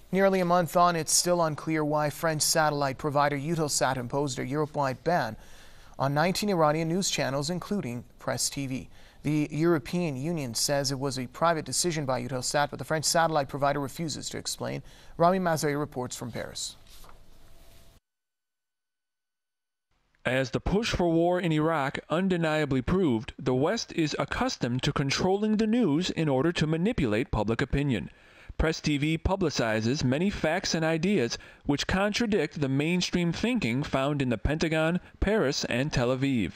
Nearly a month on, it's still unclear why French satellite provider Eutelsat imposed a Europe-wide ban on 19 Iranian news channels, including Press TV. The European Union says it was a private decision by Eutelsat, but the French satellite provider refuses to explain. Rami Mazari reports from Paris. As the push for war in Iraq undeniably proved, the West is accustomed to controlling the news in order to manipulate public opinion. Press TV publicizes many facts and ideas which contradict the mainstream thinking found in the Pentagon, Paris, and Tel Aviv.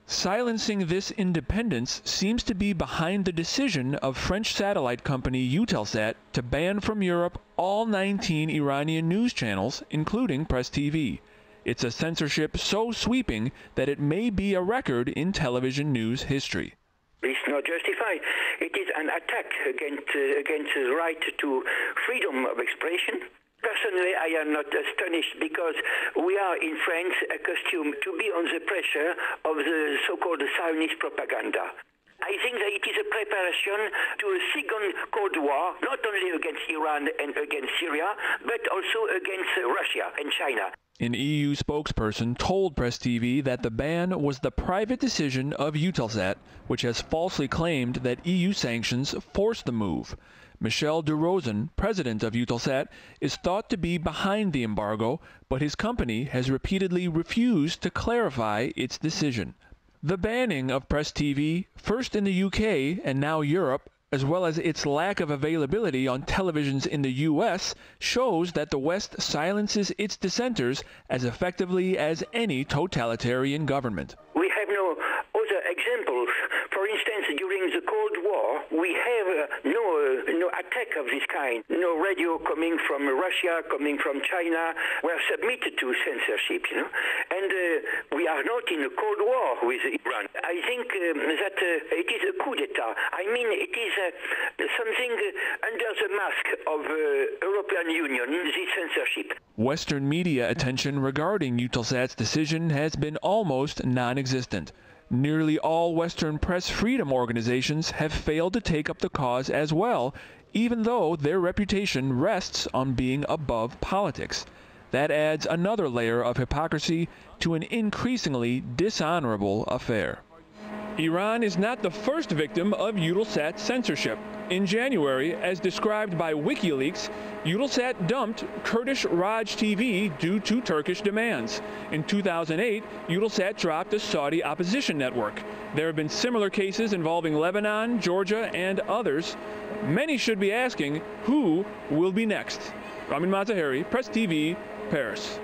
Silencing this independence seems to be behind the decision of French satellite company Eutelsat to ban from Europe all 19 Iranian news channels, including Press TV. It's a censorship so sweeping that it may be a record in television news history. It's not justified. It is an attack against the right to freedom of expression. Personally, I am not astonished because we are in France accustomed to be on the pressure of the so-called Zionist propaganda. I think that it is a preparation to a second Cold War, not only against Iran and against Syria, but also against Russia and China. An EU spokesperson told Press TV that the ban was the private decision of Eutelsat, which has falsely claimed that EU sanctions forced the move. Michel de Rosen, president of Eutelsat, is thought to be behind the embargo, but his company has repeatedly refused to clarify its decision. The banning of Press TV, first in the UK and now Europe, as well as its lack of availability on televisions in the US, shows that the West silences its dissenters as effectively as any totalitarian government. We have no other examples. For instance, during the Cold War, we have no attack of this kind. No radio coming from Russia, coming from China, were submitted to censorship, And we are not in a Cold War with Iran. I think that it is a coup d'etat. I mean, it is something under the mask of European Union, this censorship. Western media attention regarding Eutelsat's decision has been almost non-existent. Nearly all Western press freedom organizations have failed to take up the cause as well, even though their reputation rests on being above politics. That adds another layer of hypocrisy to an increasingly dishonorable affair. Iran is not the first victim of Eutelsat censorship. In January, as described by WikiLeaks, Eutelsat dumped Kurdish Raj TV due to Turkish demands. In 2008, Eutelsat dropped a Saudi opposition network. There have been similar cases involving Lebanon, Georgia, and others. Many should be asking, who will be next? Ramin Mazaheri, Press TV, Paris.